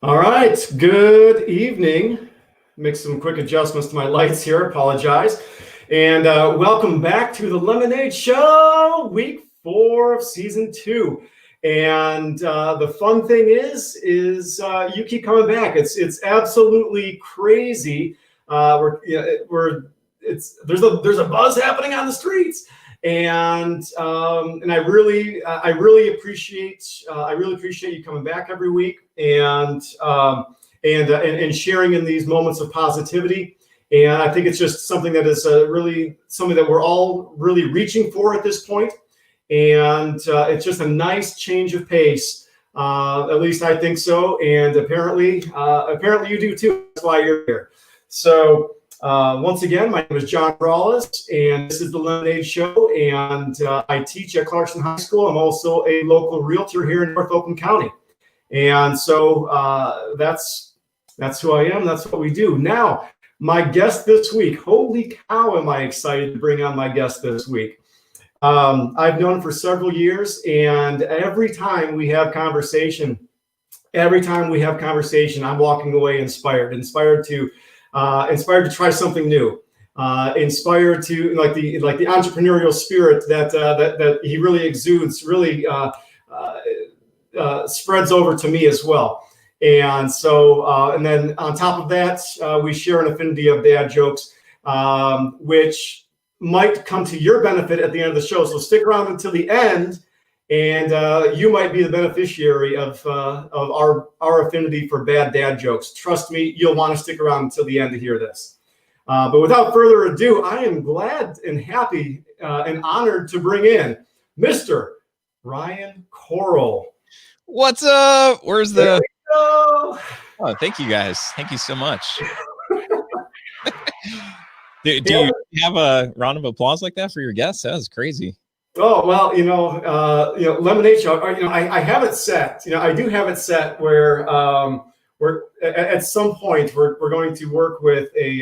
All right, good evening. Make some quick adjustments to my lights here, apologize. And welcome back to the Lemonade Show, week 4 of season 2. And the fun thing is you keep coming back. It's absolutely crazy. There's a buzz happening on the streets, and I really appreciate you coming back every week and sharing in these moments of positivity. And I think it's just something that is really something that we're all really reaching for at this point. And it's just a nice change of pace. At least I think so. And apparently you do too. That's why you're here. So once again, my name is John Koral, and this is the Lemonade Show. And I teach at Clarkson High School. I'm also a local realtor here in North Oakland County. And so that's who I am. That's what we do. Now, my guest this week. Holy cow, am I excited to bring on my guest this week. I've known him for several years, and every time we have conversation, I'm walking away inspired to try something new, inspired to like the entrepreneurial spirit that he really exudes, really spreads over to me as well. And so, and then on top of that, we share an affinity of dad jokes, which might come to your benefit at the end of the show. So stick around until the end, and you might be the beneficiary of our affinity for bad dad jokes. Trust me, you'll want to stick around until the end to hear this. But without further ado, I am glad and happy and honored to bring in Mr. Ryan Koral. What's up? Where's the... Oh, thank you guys. Thank you so much. Do you have a round of applause like that for your guests? That was crazy. Oh, well, Lemonade Show, I have it set. I do have it set where we're at some point we're going to work with a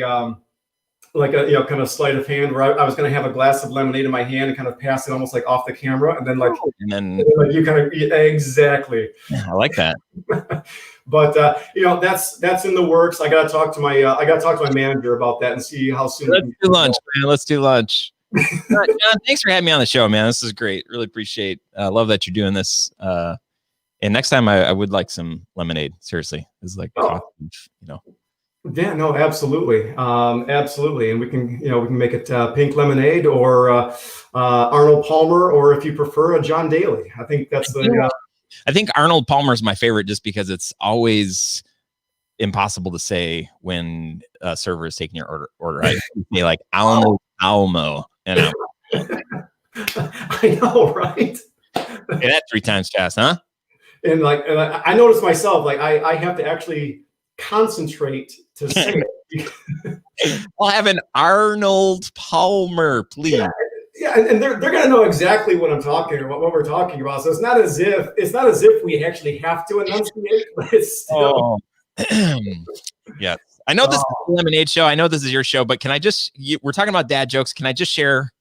kind of sleight of hand where I was going to have a glass of lemonade in my hand and kind of pass it almost like off the camera, and then you kind of exactly. Yeah, I like that. But that's in the works. I got to talk to my manager about that and see how soon. Let's do lunch, man. Let's do lunch. John, thanks for having me on the show, man. This is great. Really appreciate. Love that you're doing this. And next time I would like some lemonade. Seriously, it's like Yeah, no, absolutely, absolutely, and we can make it pink lemonade or Arnold Palmer, or if you prefer, a John Daly. I think that's the. I think Arnold Palmer is my favorite, just because it's always impossible to say when a server is taking your order. I say like Almo, I know, right? Say that 3 times fast, huh? And I noticed myself, like I have to actually concentrate to say it. I'll have an Arnold Palmer, please. Yeah, and they're gonna know exactly what I'm talking about, what we're talking about. So it's not as if we actually have to enunciate, but it's still. Yeah, I know this is the Lemonade Show. I know this is your show, but can I we're talking about dad jokes. Can I just share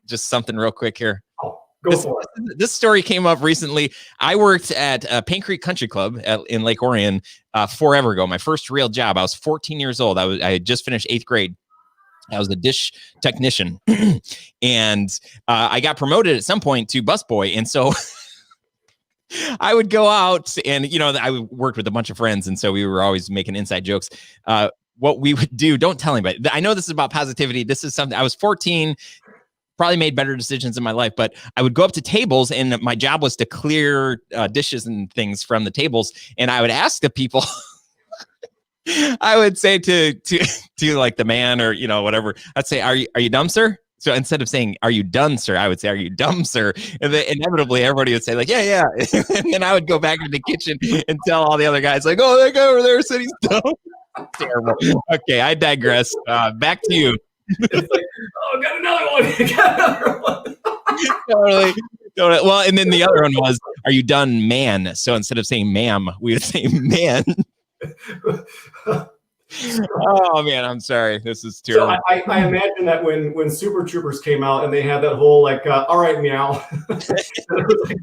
just something real quick here? Go for it. This story came up recently. I worked at Paint Creek Country Club in Lake Orion forever ago. My first real job. I was 14 years old. I had just finished 8th grade. I was a dish technician, and I got promoted at some point to busboy. And so I would go out, and I worked with a bunch of friends, and so we were always making inside jokes. What we would do, don't tell anybody. I know this is about positivity. This is something I was 14. Probably made better decisions in my life, but I would go up to tables, and my job was to clear dishes and things from the tables. And I would ask the people, I would say to like the man or, whatever, I'd say, are you dumb, sir? So instead of saying, are you done, sir? I would say, are you dumb, sir? And then inevitably everybody would say like, yeah. And then I would go back to the kitchen and tell all the other guys like, oh, that guy over there said he's dumb. Terrible. Okay, I digress. Back to you. It's like, oh, got another one. Totally. Well, and then the other one was, are you done, man? So instead of saying ma'am, we would say man. Oh man, I'm sorry. This is So terrible. I imagine that when Super Troopers came out and they had that whole like, all right, meow, that was like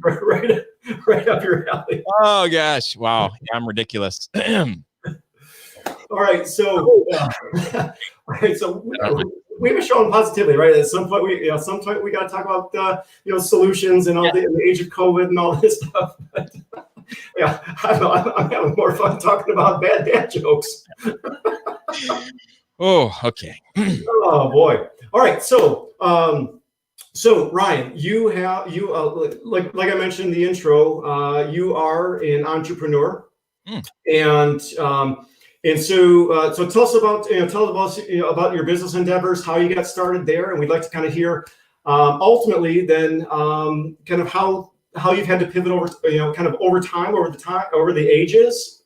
right up your alley. Oh gosh, wow, yeah, I'm ridiculous. All right, so all right, so we have a show on positivity, right? At some point, we got to talk about solutions and all the age of COVID and all this stuff. But, yeah, I'm having more fun talking about bad dad jokes. Oh, okay. Oh boy! All right, so Ryan, you like I mentioned in the intro, you are an entrepreneur, and so tell us about your business endeavors, how you got started there, and we'd like to kind of hear ultimately then kind of how you've had to pivot over kind of over the ages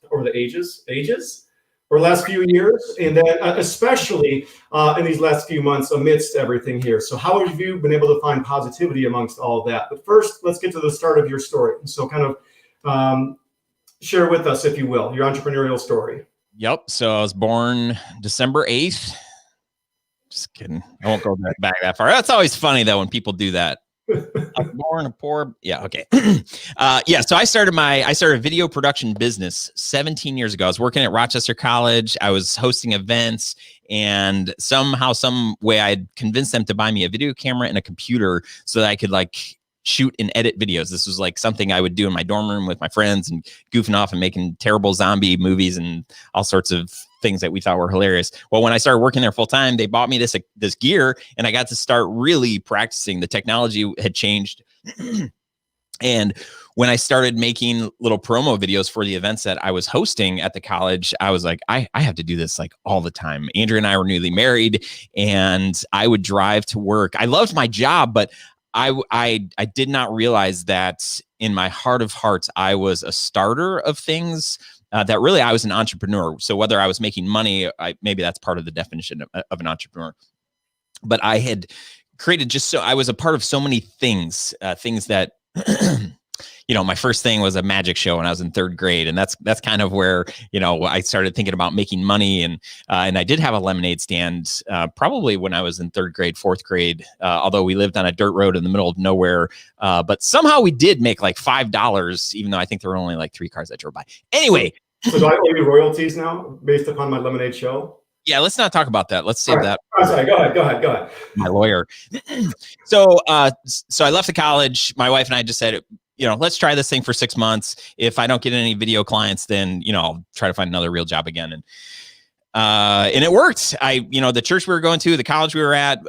or last few years, and then especially in these last few months amidst everything here. So how have you been able to find positivity amongst all of that? But first, let's get to the start of your story. So kind of share with us, if you will, your entrepreneurial story. Yep. So I was born December 8th. Just kidding. I won't go back that far. That's always funny though when people do that. I was born a poor. Yeah. Okay. Yeah. So I started a video production business 17 years ago. I was working at Rochester College. I was hosting events, and somehow, some way, I'd convinced them to buy me a video camera and a computer so that I could like shoot and edit videos. This was like something I would do in my dorm room with my friends and goofing off and making terrible zombie movies and all sorts of things that we thought were hilarious. Well, when I started working there full time, they bought me this gear, and I got to start really practicing. The technology had changed. And when I started making little promo videos for the events that I was hosting at the college, I was like, I have to do this like all the time. Andrea and I were newly married, and I would drive to work. I loved my job, but I did not realize that in my heart of hearts, I was a starter of things, that really I was an entrepreneur. So whether I was making money, maybe that's part of the definition of an entrepreneur. But I had created I was a part of so many things, things that, my first thing was a magic show when I was in third grade. And that's kind of where, I started thinking about making money. And I did have a lemonade stand, probably when I was in third grade, fourth grade, although we lived on a dirt road in the middle of nowhere. But somehow we did make like $5, even though I think there were only like 3 cars that drove by. Anyway. So do I owe you royalties now based upon my lemonade show? Yeah, let's not talk about that. Let's save that. I'm sorry. Go ahead. My lawyer. So I left the college. My wife and I just said, let's try this thing for 6 months. If I don't get any video clients, then, I'll try to find another real job again. And it worked. The church we were going to, the college we were at,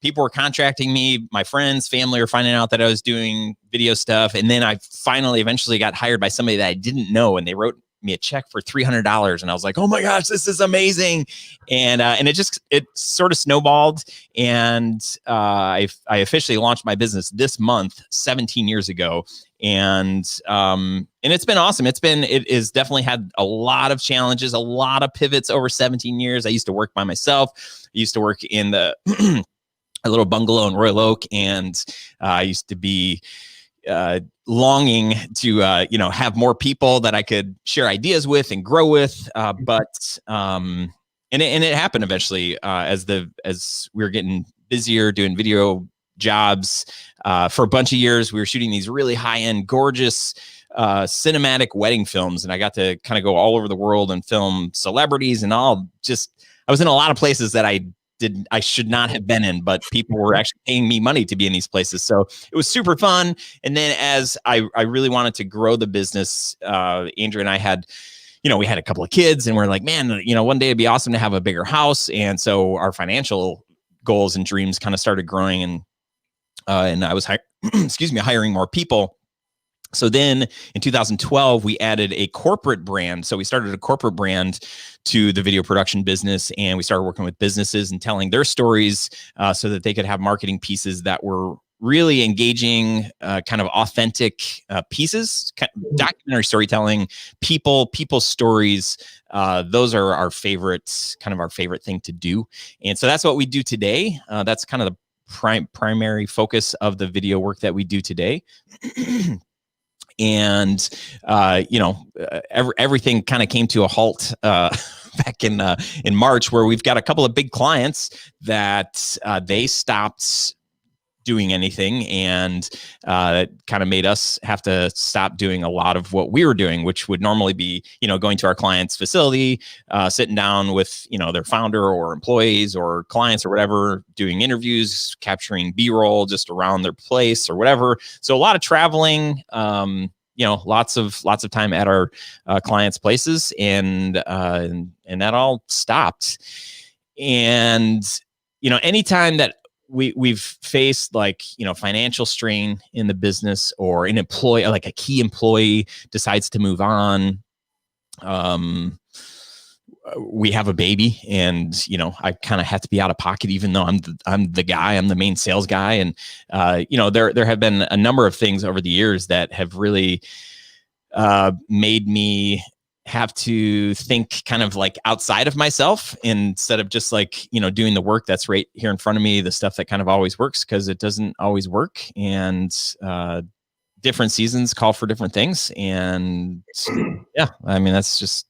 people were contracting me. My friends, family were finding out that I was doing video stuff. And then I eventually got hired by somebody that I didn't know. And they wrote me a check for $300, and I was like, oh my gosh, this is amazing. And it sort of snowballed, and I officially launched my business this month 17 years ago. And it's been awesome. It has definitely had a lot of challenges, a lot of pivots over 17 years. I used to work by myself. I used to work in a little bungalow in Royal Oak, and I used to be longing to have more people that I could share ideas with and grow with, but it happened eventually, as we were getting busier doing video jobs. For a bunch of years we were shooting these really high-end, gorgeous cinematic wedding films, and I got to kind of go all over the world and film celebrities and I was in a lot of places that I should not have been in, but people were actually paying me money to be in these places. So it was super fun. And then as I really wanted to grow the business, Andrea and I had, we had a couple of kids, and we're like, man, one day it'd be awesome to have a bigger house. And so our financial goals and dreams kind of started growing, and I was hiring more people. So then in 2012, we added a corporate brand. So we started a corporate brand to the video production business, and we started working with businesses and telling their stories, so that they could have marketing pieces that were really engaging, kind of authentic pieces, documentary storytelling, people stories. Those are our favorite thing to do. And so that's what we do today. That's kind of the primary focus of the video work that we do today. And everything kind of came to a halt back in March, where we've got a couple of big clients that they stopped doing anything, and it kind of made us have to stop doing a lot of what we were doing, which would normally be, going to our client's facility, sitting down with, their founder or employees or clients or whatever, doing interviews, capturing B-roll just around their place or whatever. So a lot of traveling, lots of time at our clients' places, and that all stopped. And anytime that we've faced financial strain in the business, or an employee, like a key employee decides to move on, we have a baby, and I kind of have to be out of pocket, even though I'm the main sales guy. And there have been a number of things over the years that have really made me have to think kind of like outside of myself, instead of just doing the work that's right here in front of me, the stuff that kind of always works, because it doesn't always work. And different seasons call for different things. And yeah, I mean, that's just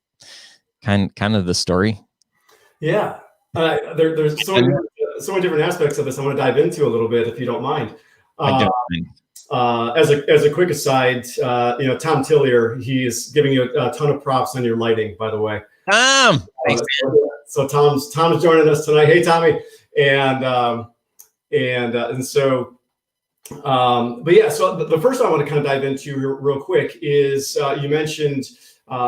kind of the story. Yeah. There's so many different aspects of this I want to dive into a little bit, if you don't mind. I don't mind. As a quick aside, Tom Tillier, he's giving you a ton of props on your lighting, by the way. Thanks, so Tom's joining us tonight. Hey, Tommy. And so, but yeah, so the first one I want to kind of dive into real quick is, you mentioned,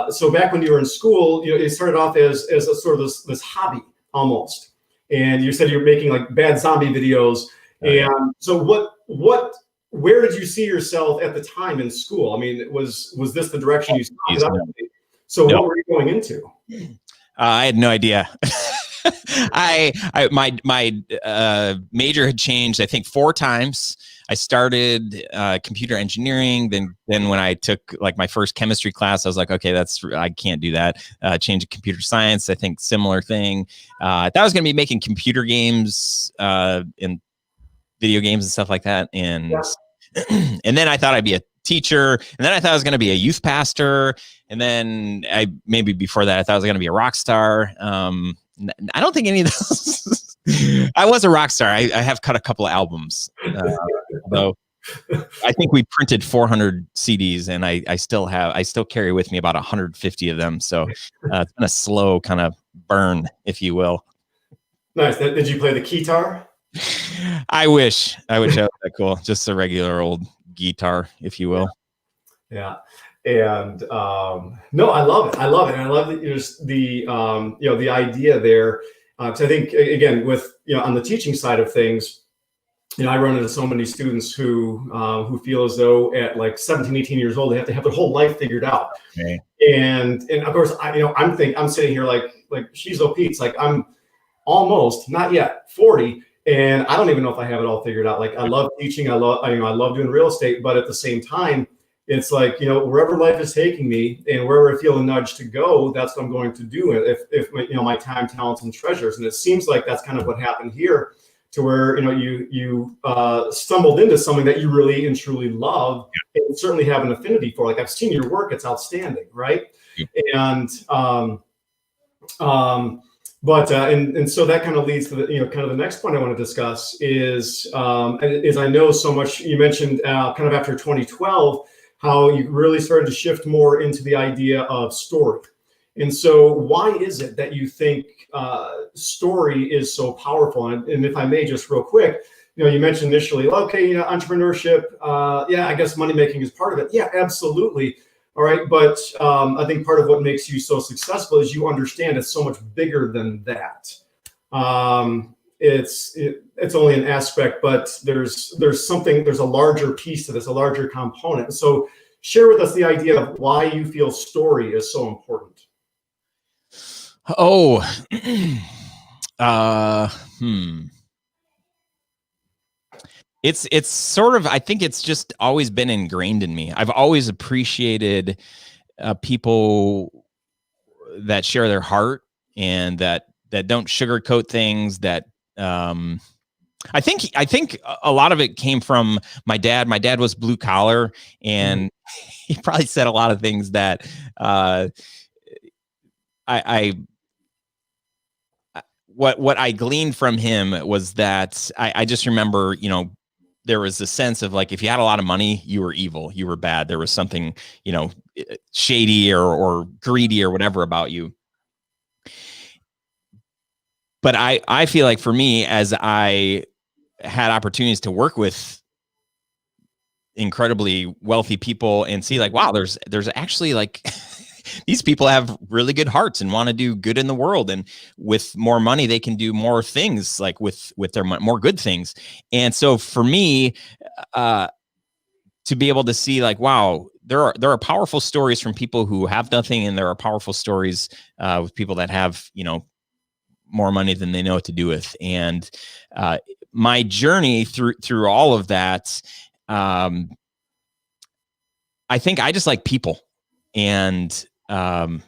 so back when you were in school, it started off as a sort of this hobby almost. And you said you were making like bad zombie videos. And so where did you see yourself at the time in school? I mean, was this the direction you saw? So what were you going into? I had no idea. My major had changed, I think, 4 times. I started computer engineering. Then when I took my first chemistry class, I was like, okay, I can't do that. Change to computer science. I think similar thing. I thought I was going to be making computer games and video games and stuff like that. And and then I thought I'd be a teacher. And then I thought I was going to be a youth pastor. And then maybe before that, I thought I was going to be a rock star. I don't think any of those. I was a rock star. I have cut a couple of albums, though. I think we printed 400 CDs, and I still carry with me about 150 of them. So it's been a slow kind of burn, if you will. Nice. Did you play the guitar? I wish I was that cool. Just a regular old guitar, if you will. Yeah. And no, I love it. I love that there's the idea there. Because I think, again, with on the teaching side of things, I run into so many students who feel as though at 17, 18 years old, they have to have their whole life figured out. Okay. And of course, I'm sitting here like she's Pete's, I'm almost not yet 40. And I don't even know if I have it all figured out. I love teaching. I love doing real estate, but at the same time, it's wherever life is taking me and wherever I feel a nudge to go, that's what I'm going to do. If my time, talents, and treasures. And it seems like that's kind of what happened here, to where you stumbled into something that you really and truly love, and certainly have an affinity for. I've seen your work; it's outstanding, right? And and so that kind of leads to the kind of the next point I want to discuss is I know so much. You mentioned kind of after 2012 how you really started to shift more into the idea of story. And so why is it that you think story is so powerful? And if I may, just real quick, you mentioned initially, okay, entrepreneurship, I guess money making is part of it. Yeah, absolutely. All right. But I think part of what makes you so successful is you understand it's so much bigger than that. It's only an aspect, but there's a larger piece to this, a larger component. So share with us the idea of why you feel story is so important. Oh, It's sort of, I think it's just always been ingrained in me. I've always appreciated people that share their heart and that don't sugarcoat things. That I think a lot of it came from my dad. My dad was blue collar, and he probably said a lot of things that I what I gleaned from him was that I just remember, you know, there was a sense of like, if you had a lot of money, you were evil, you were bad. There was something, you know, shady or greedy or whatever about you. But I feel like for me, as I had opportunities to work with incredibly wealthy people and see like, wow, there's actually like these people have really good hearts and want to do good in the world, and with more money they can do more things, like with their more good things. And so for me, to be able to see like, wow, there are powerful stories from people who have nothing, and there are powerful stories with people that have, you know, more money than they know what to do with. And my journey through all of that, I think I just like people, and I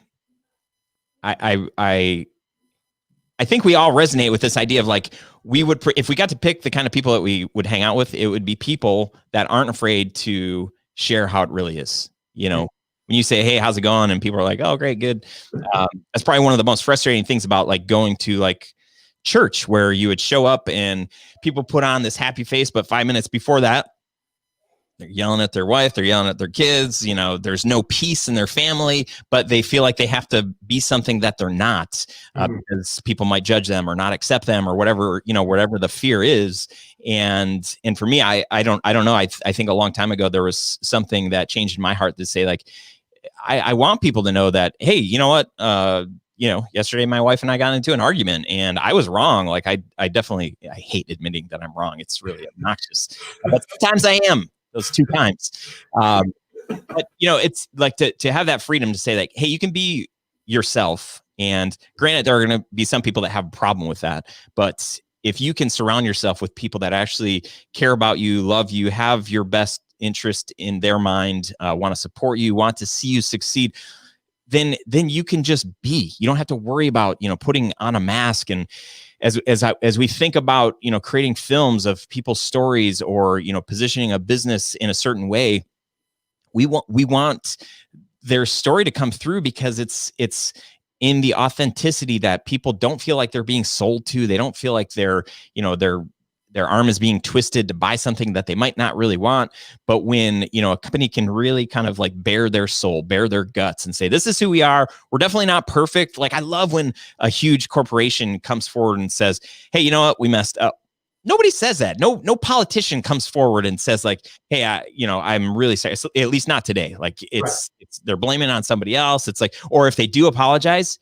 think we all resonate with this idea of like, we would, if we got to pick the kind of people that we would hang out with, it would be people that aren't afraid to share how it really is. You know, when you say, hey, how's it going? And people are like, oh, great, good. That's probably one of the most frustrating things about like going to like church, where you would show up and people put on this happy face, but 5 minutes before that, they're yelling at their wife, they're yelling at their kids, you know, there's no peace in their family, but they feel like they have to be something that they're not, because people might judge them or not accept them or whatever, you know, whatever the fear is. And for me, I don't know. I think a long time ago, there was something that changed in my heart to say like, I want people to know that, hey, you know what, you know, yesterday my wife and I got into an argument and I was wrong. Like I hate admitting that I'm wrong. It's really obnoxious, but sometimes I am. Those 2 times. But you know, it's like to have that freedom to say like, hey, you can be yourself. And granted, there are going to be some people that have a problem with that. But if you can surround yourself with people that actually care about you, love you, have your best interest in their mind, want to support you, want to see you succeed, then you can just be. You don't have to worry about, you know, putting on a mask. And as we think about, you know, creating films of people's stories, or, you know, positioning a business in a certain way, we want their story to come through, because it's in the authenticity that people don't feel like they're being sold to. They don't feel like they're, you know, their arm is being twisted to buy something that they might not really want. But when, you know, a company can really kind of like bare their soul, bare their guts, and say, this is who we are. We're definitely not perfect. Like, I love when a huge corporation comes forward and says, hey, you know what? We messed up. Nobody says that. No politician comes forward and says like, hey, you know, I'm really sorry. So, at least not today. Like it's they're blaming it on somebody else. It's like, or if they do apologize,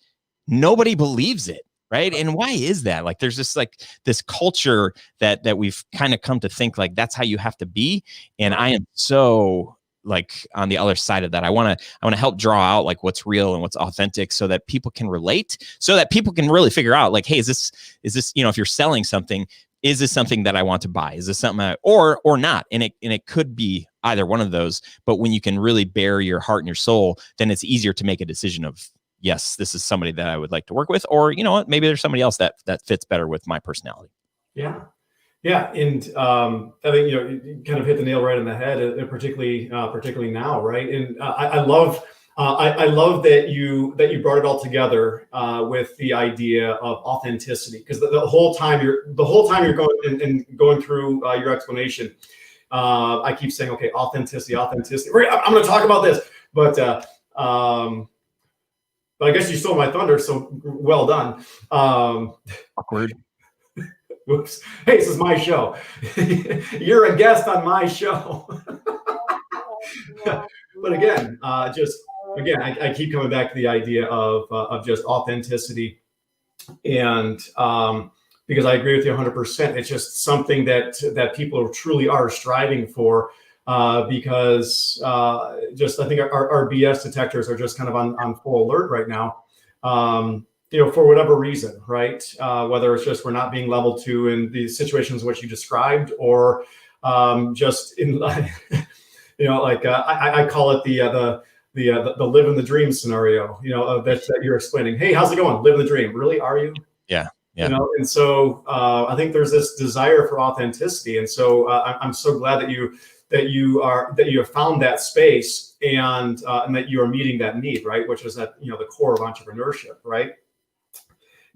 nobody believes it. Right. And why is that? Like, there's just like this culture that we've kind of come to think like that's how you have to be. And I am so like on the other side of that. I want to help draw out like what's real and what's authentic, so that people can relate, so that people can really figure out like, hey, is this, you know, if you're selling something, is this something that I want to buy? Is this something or not? And it could be either one of those. But when you can really bare your heart and your soul, then it's easier to make a decision of, yes, this is somebody that I would like to work with, or, you know what, maybe there's somebody else that fits better with my personality. Yeah. Yeah. And I think, you know, you kind of hit the nail right on the head, particularly now. Right. And I love that you brought it all together with the idea of authenticity, because the whole time you're going and going through your explanation, I keep saying, okay, authenticity. I'm going to talk about this, but I guess you stole my thunder, so well done. Awkward. Whoops. Hey, this is my show. You're a guest on my show. But again, I keep coming back to the idea of just authenticity, and because I agree with you 100%. It's just something that people truly are striving for. Because just I think our BS detectors are just kind of on full alert right now, you know, for whatever reason, right? Whether it's just we're not being leveled to in the situations which you described, or just in, you know, like I call it the live in the dream scenario, you know, that you're explaining. Hey, how's it going? Live in the dream. Really? Are you? Yeah. You know, and so I think there's this desire for authenticity, and so I'm so glad that you have found that space, and that you are meeting that need, right? Which is at, you know, the core of entrepreneurship, right?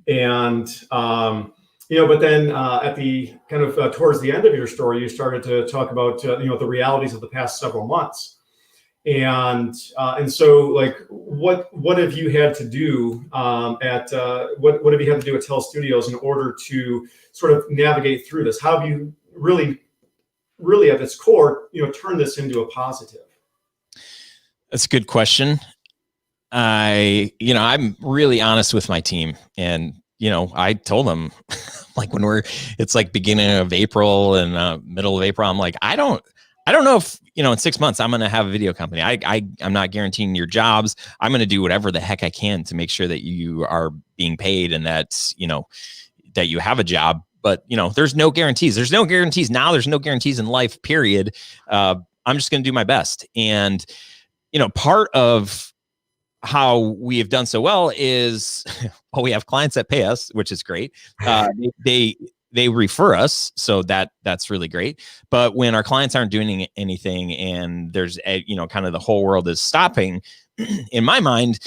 And but then at the kind of towards the end of your story, you started to talk about the realities of the past several months, and so like what have you had to do what have you had to do at Tell Studios in order to sort of navigate through this? How have you really at its core turn this into a positive? That's a good question. I'm really honest with my team, and I told them like when it's like beginning of April and middle of April, I'm like, I don't know if in 6 months I'm going to have a video company. I'm not guaranteeing your jobs. I'm going to do whatever the heck I can to make sure that you are being paid and that that you have a job. But there's no guarantees. There's no guarantees now. There's no guarantees in life. Period. I'm just going to do my best. And part of how we have done so well is we have clients that pay us, which is great. They refer us, so that's really great. But when our clients aren't doing anything and there's kind of the whole world is stopping, in my mind,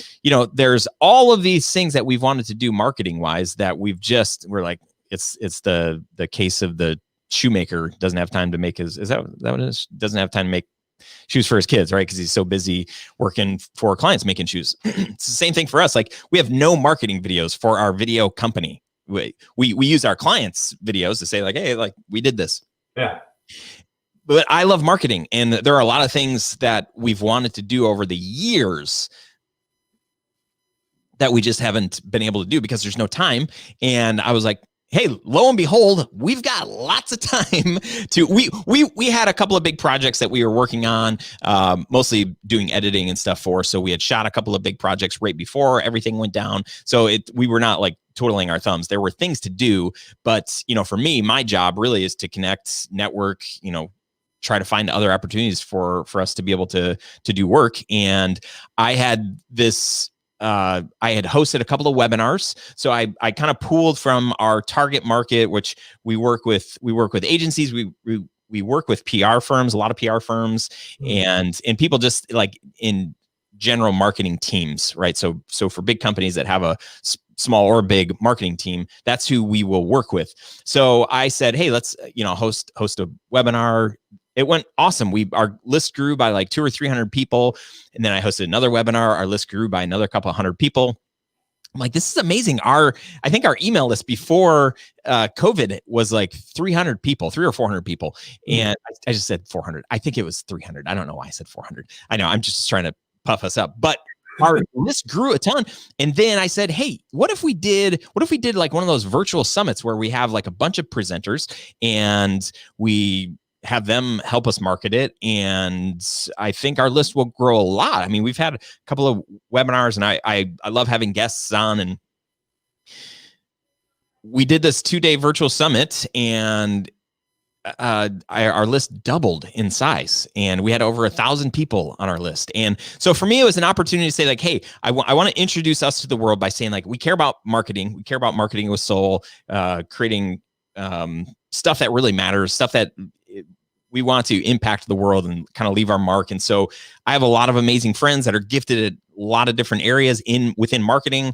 there's all of these things that we've wanted to do marketing wise that we're like, it's the case of the shoemaker doesn't have time to make is that what it is? Doesn't have time to make shoes for his kids, right? Because he's so busy working for clients making shoes. It's the same thing for us. Like, we have no marketing videos for our video company. We use our clients' videos to say like, hey, like we did this. Yeah. But I love marketing, and there are a lot of things that we've wanted to do over the years that we just haven't been able to do because there's no time. And I was like, hey, lo and behold, we've got lots of time to, we had a couple of big projects that we were working on, mostly doing editing and stuff for. So we had shot a couple of big projects right before everything went down. So we were not like twiddling our thumbs. There were things to do, but for me, my job really is to connect, network, try to find other opportunities for us to be able to do work. And I had this, I had hosted a couple of webinars. So I kind of pooled from our target market, which we work with agencies. We work with PR firms, a lot of PR firms, and people just like in general marketing teams, right? So for big companies that have a small or big marketing team, that's who we will work with. So I said, hey, let's, host a webinar. It went awesome. Our list grew by like 200 or 300 people. And then I hosted another webinar. Our list grew by another couple of hundred people. I'm like, this is amazing. I think our email list before COVID was like 300 people, 300 or 400 people. And I just said 400. I think it was 300. I don't know why I said 400. I know, I'm just trying to puff us up, but our list grew a ton. And then I said, hey, what if we did like one of those virtual summits where we have like a bunch of presenters and we have them help us market it. And I think our list will grow a lot. I mean, we've had a couple of webinars, and I love having guests on, and we did this 2-day virtual summit, and our list doubled in size, and we had over 1,000 people on our list. And so for me, it was an opportunity to say like, hey, I want to introduce us to the world by saying like, we care about marketing. We care about marketing with soul, creating stuff that really matters, stuff that we want to impact the world and kind of leave our mark. And so I have a lot of amazing friends that are gifted at a lot of different areas within marketing.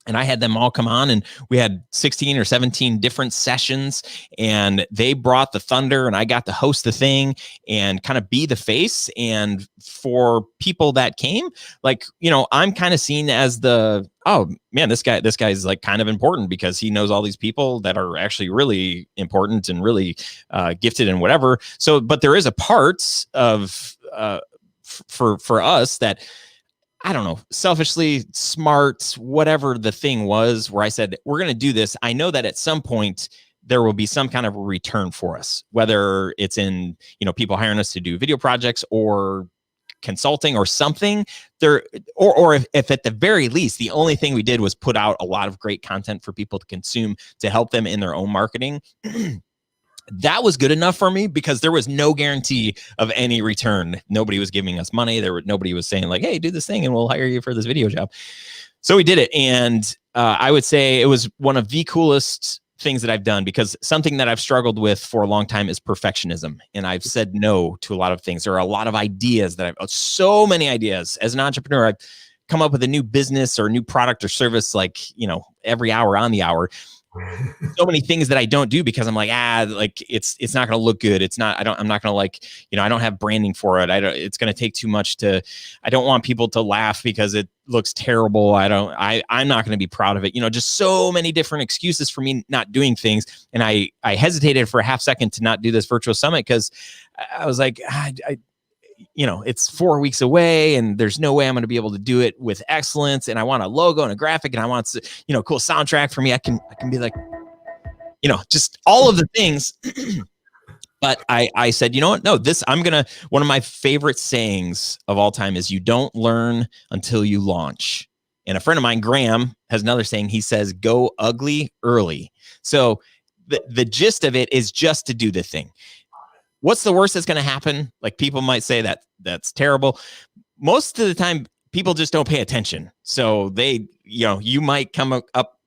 And I had them all come on, and we had 16 or 17 different sessions, and they brought the thunder, and I got to host the thing and kind of be the face. And for people that came, like, I'm kind of seen as the, oh man, this guy's like kind of important because he knows all these people that are actually really important and really gifted and whatever. So, but there is a part of, for us that, I don't know, selfishly, smart, whatever the thing was, where I said, we're going to do this. I know that at some point there will be some kind of a return for us, whether it's in, people hiring us to do video projects or consulting or something there, or if at the very least, the only thing we did was put out a lot of great content for people to consume to help them in their own marketing. That was good enough for me because there was no guarantee of any return. Nobody was giving us money. Nobody was saying like, hey, do this thing and we'll hire you for this video job. So we did it. And I would say it was one of the coolest things that I've done, because something that I've struggled with for a long time is perfectionism. And I've said no to a lot of things. There are a lot of ideas that so many ideas as an entrepreneur. I've come up with a new business or new product or service, like, every hour on the hour. So many things that I don't do because I'm like, like it's not going to look good. I'm not going to like, I don't have branding for it. It's going to take too much I don't want people to laugh because it looks terrible. I'm not going to be proud of it. Just so many different excuses for me not doing things. And I hesitated for a half second to not do this virtual summit because I was like, it's 4 weeks away and there's no way I'm going to be able to do it with excellence. And I want a logo and a graphic and I want, cool soundtrack for me. I can be like, just all of the things. But I said, you know what? No, one of my favorite sayings of all time is you don't learn until you launch. And a friend of mine, Graham, has another saying. He says, go ugly early. So the gist of it is just to do the thing. What's the worst that's going to happen? Like, people might say that's terrible. Most of the time, people just don't pay attention. So you might come up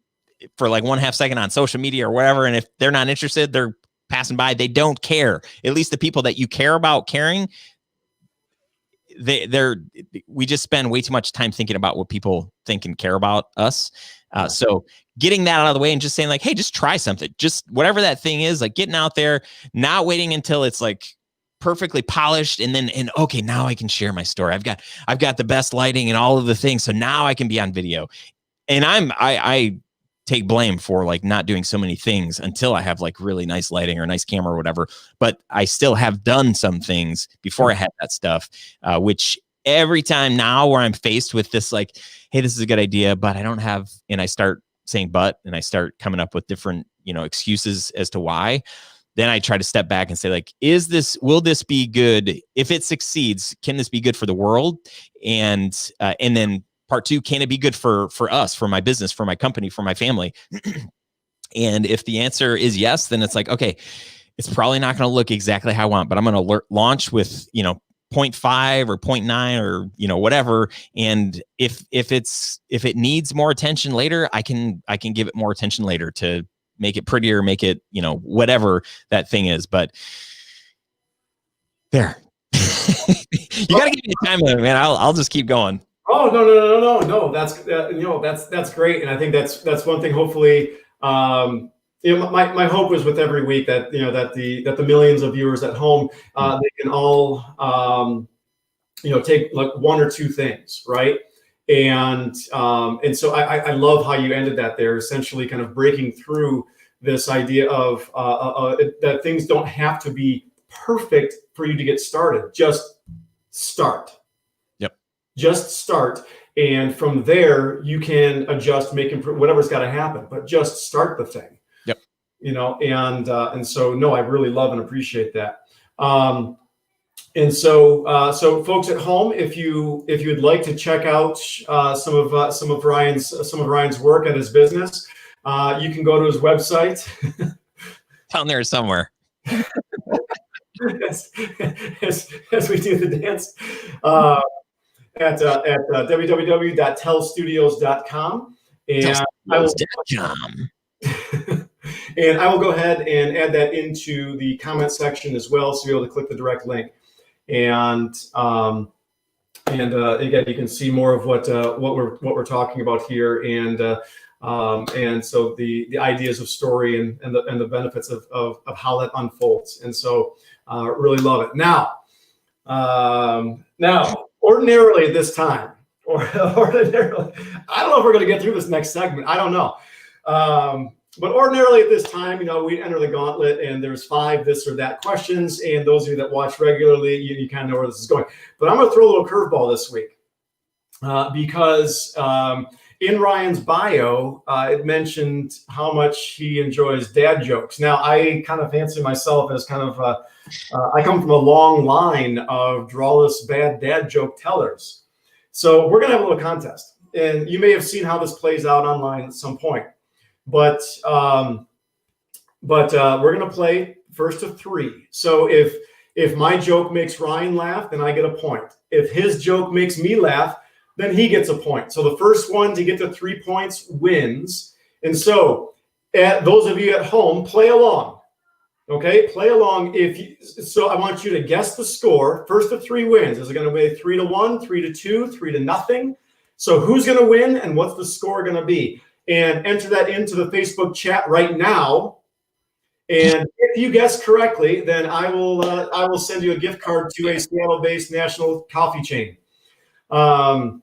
for like 1/2 second on social media or whatever. And if they're not interested, they're passing by. They don't care. At least the people that you care about caring, we just spend way too much time thinking about what people think and care about us. So getting that out of the way and just saying like, hey, just try something, just whatever that thing is, like getting out there, not waiting until it's like perfectly polished. And okay, now I can share my story. I've got the best lighting and all of the things. So now I can be on video. And I take blame for like not doing so many things until I have like really nice lighting or nice camera or whatever. But I still have done some things before I had that stuff, which every time now where I'm faced with this, like, hey, this is a good idea, but I don't have, and I start saying, and I start coming up with different, excuses as to why, then I try to step back and say like, will this be good? If it succeeds, can this be good for the world? And then part two, can it be good for us, for my business, for my company, for my family? And if the answer is yes, then it's like, okay, it's probably not going to look exactly how I want, but I'm going to launch with, 0.5 or 0.9 or, whatever. And if it needs more attention later, I can give it more attention later to make it prettier, make it, whatever that thing is. But there, you got to give me a time limit, man. I'll just keep going. Oh, no. That's great. And I think that's one thing, hopefully, my hope is with every week that, that the millions of viewers at home, they can all, take like one or two things, right? And so I love how you ended that there, essentially kind of breaking through this idea of that things don't have to be perfect for you to get started. Just start. Just start, and from there you can adjust, make improve, whatever's got to happen. But just start the thing. Yep. And so no, I really love and appreciate that. And so folks at home, if you'd like to check out some of Ryan's work at his business, you can go to his website. Down there somewhere. as we do the dance. At www.tellstudios.com, and I will go ahead and add that into the comment section as well, so you'll be able to click the direct link. And again, you can see more of what we're talking about here, and so the ideas of story and the benefits of how that unfolds. And so really love it. Now. Ordinarily at this time, I don't know if we're going to get through this next segment. I don't know. But ordinarily at this time, we enter the gauntlet and there's 5 this or that questions. And those of you that watch regularly, you kind of know where this is going. But I'm going to throw a little curveball this week because in Ryan's bio, it mentioned how much he enjoys dad jokes. Now, I kind of fancy myself as kind of I come from a long line of drawless bad dad joke tellers. So we're going to have a little contest. And you may have seen how this plays out online at some point. But we're going to play first of 3. So if my joke makes Ryan laugh, then I get a point. If his joke makes me laugh, then he gets a point. So the first one to get to 3 points wins. And so those of you at home, play along. Okay, play along. So I want you to guess the score. First of 3 wins. Is it going to be 3-1, 3-2, 3-0? So who's going to win and what's the score going to be? And enter that into the Facebook chat right now. And if you guess correctly, then I will send you a gift card to a Seattle-based national coffee chain. And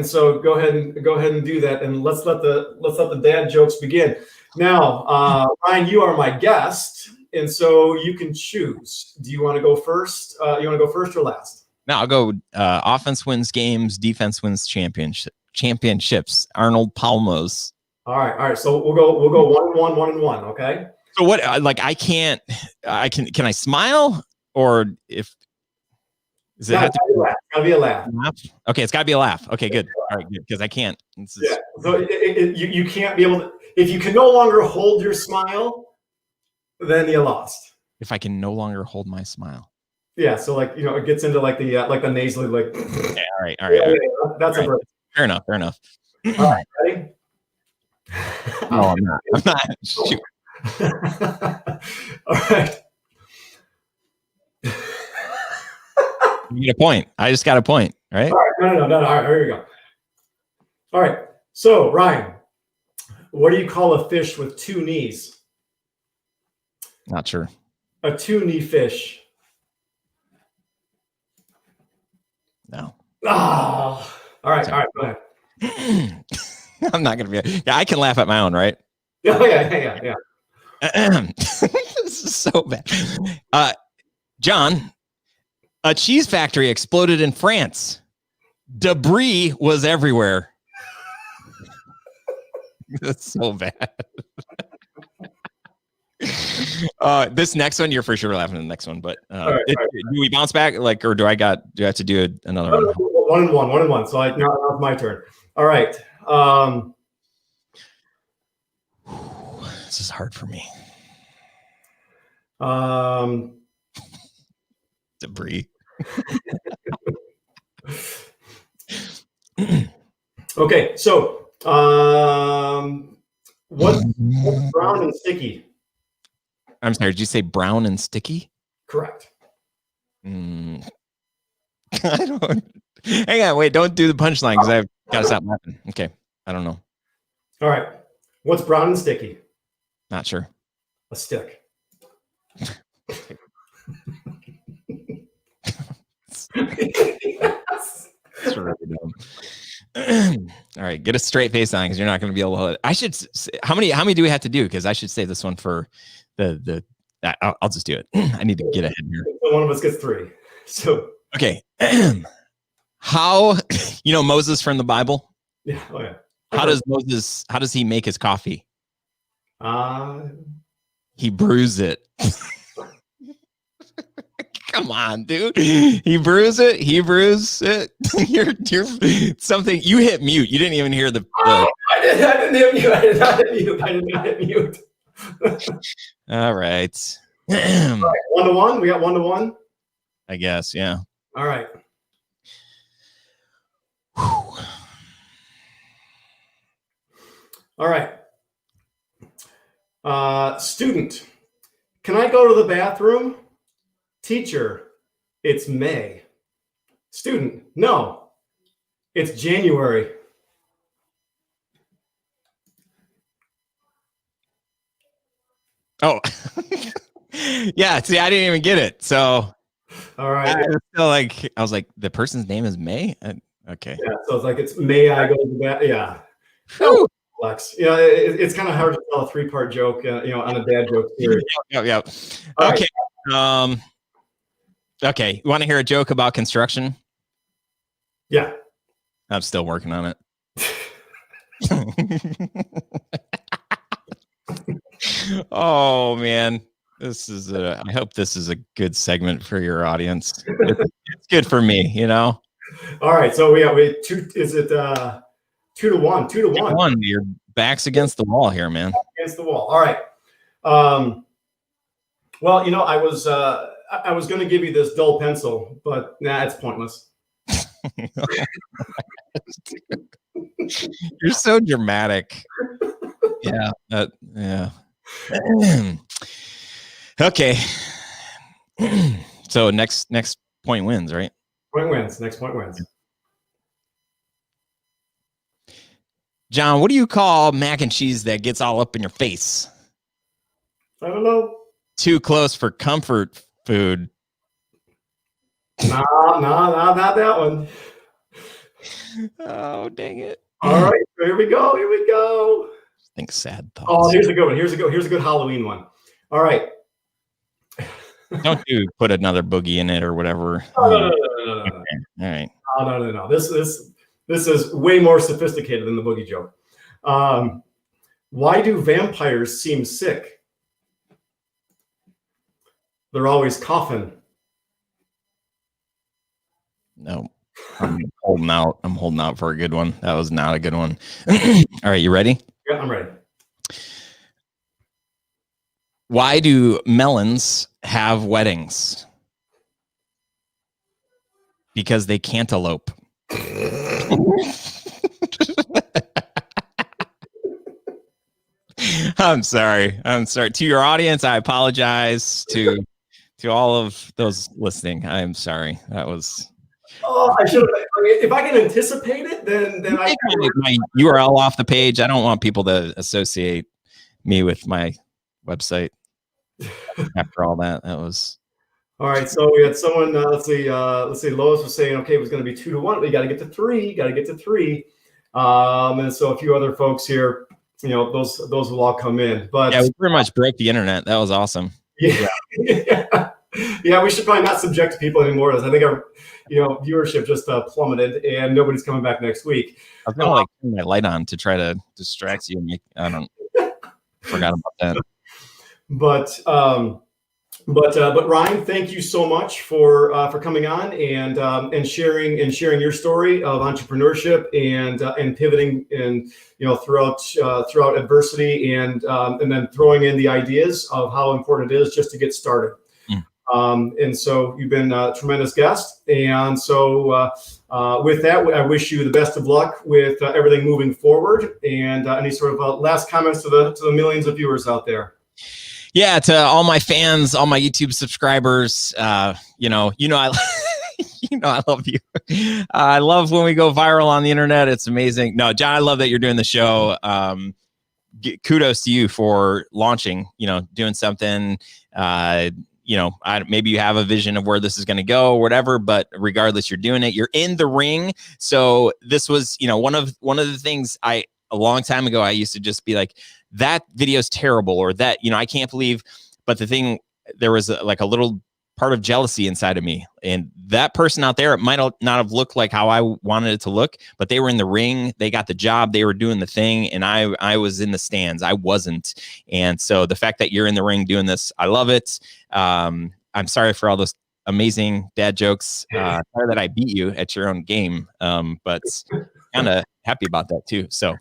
so go ahead and do that, and let's let the dad jokes begin. Now, Ryan, you are my guest, and so you can choose. Do you want to go first? You want to go first or last? No, I'll go. Offense wins games, defense wins championships. Arnold Palmos. All right. So we'll go 1-1, okay? So what? I can't. Can I smile, or if does it have to be gotta be a laugh? Okay, it's got to be a laugh. Okay, good. All right, good, because I can't. So you can't be able to. If you can no longer hold your smile, then you lost. If I can no longer hold my smile. Yeah. So it gets into the nasally Okay, all right. That's a break. Fair enough. All right, ready? No, I'm not. Shoot. All right. You get a point. I just got a point, right? All right. No. All right, here we go. All right. So, Ryan, what do you call a fish with two knees? Not sure. A two-knee fish. No. Oh. All right. Go ahead. I'm not gonna be. Yeah, I can laugh at my own, right? Yeah. This is so bad. John, a cheese factory exploded in France. Debris was everywhere. That's so bad. This next one, you're for sure laughing at the next one, but do we bounce back, or do I have to do another one? 1-1. So now it's my turn. All right. This is hard for me. Debris. Okay, so what's brown and sticky? I'm sorry, did you say brown and sticky? Correct. I don't. Hang on, wait, don't do the punchline because I've got to stop laughing. Okay, I don't know. All right, what's brown and sticky? Not sure. A stick. That's really dumb. All right, get a straight face on because you're not going to be able to. I should. How many do we have to do? Because I should save this one for the. I'll just do it. I need to get ahead here. One of us gets 3. So okay. How Moses from the Bible? Yeah. Oh yeah. How does he make his coffee? He brews it. Come on, dude. He brews it. You're something. You hit mute. You didn't even hear the. I didn't hit mute. I did not hit mute. All right. All right. 1-1. We got 1-1. I guess. Yeah. All right. All right. Student, can I go to the bathroom? Teacher, it's May. Student, no, it's January. Oh, yeah. See, I didn't even get it. So, all right. I was like, the person's name is May. Okay. Yeah. So it's May I go to the bathroom? Yeah. Flex. Yeah, it's kind of hard to tell a 3-part joke, on a dad joke series. Yeah. All okay. Right. Okay. You want to hear a joke about construction? Yeah. I'm still working on it. Oh man, I hope this is a good segment for your audience. It's good for me, All right. So we 2. Is it 2-1? 2-1. 2-1. Your back's against the wall here, man. Against the wall. All right. Well, I was going to give you this dull pencil, but it's pointless. You're so dramatic. Yeah. Yeah. Okay. So next point wins, right? Point wins. Next point wins. John, what do you call mac and cheese that gets all up in your face? I don't know. Too close for comfort food. No, not that one. Oh, dang it. All right, here we go. Think sad thoughts. Oh, here's a good one. Here's a good Halloween one. All right. Don't you put another boogie in it or whatever. No. Okay. All right. No. This is way more sophisticated than the boogie joke. Why do vampires seem sick? They're always coughing. No, I'm holding out. I'm holding out for a good one. That was not a good one. All right, you ready? Yeah, I'm ready. Why do melons have weddings? Because they cantaloupe. I'm sorry. To your audience, I apologize. To all of those listening, I'm sorry. That was. Oh, I should have. If I can anticipate it, then I my URL off the page. I don't want people to associate me with my website. After all that was. All right. So we had someone. Let's see. Lois was saying, okay, it was going to be 2-1. We got to get to 3. And so a few other folks here. Those will all come in. But yeah, we pretty much broke the internet. That was awesome. Yeah. Yeah, we should probably not subject people anymore. I think our viewership just plummeted, and nobody's coming back next week. I was gonna turn my light on to try to distract you. Forgot about that. But Ryan, thank you so much for coming on and sharing your story of entrepreneurship and pivoting and throughout adversity and then throwing in the ideas of how important it is just to get started. And so you've been a tremendous guest. And so with that, I wish you the best of luck with everything moving forward. And any sort of last comments to the millions of viewers out there. Yeah, to all my fans, all my YouTube subscribers, I I love you. I love when we go viral on the internet. It's amazing. No, John, I love that you're doing the show. Kudos to you for launching, doing something, maybe you have a vision of where this is going to go or whatever, but regardless, you're doing it. You're in the ring. So this was, one of the things a long time ago, I used to just be like, that video is terrible, or that, I can't believe. But the thing, there was a little part of jealousy inside of me, and that person out there, it might not have looked like how I wanted it to look, but they were in the ring, they got the job, they were doing the thing, and I was in the stands. I wasn't. And so the fact that you're in the ring doing this, I love it. I'm sorry for all those amazing dad jokes. Sorry that I beat you at your own game, but kind of happy about that too. So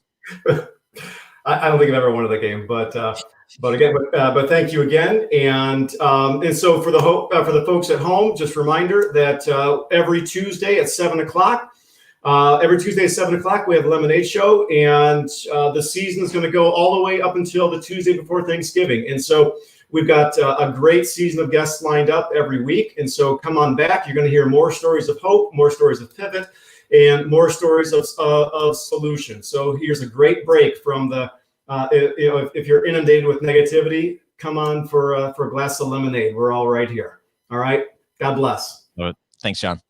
I don't think I've ever won the game, but thank you again. And so for the folks at home, just a reminder that every Tuesday at 7:00, we have a Lemonade Show, and the season is going to go all the way up until the Tuesday before Thanksgiving. And so we've got a great season of guests lined up every week. And so come on back. You're going to hear more stories of hope, more stories of pivot, and more stories of solution. So here's a great break from the, if you're inundated with negativity, come on for a glass of lemonade. We're all right here. All right. God bless. Thanks, John.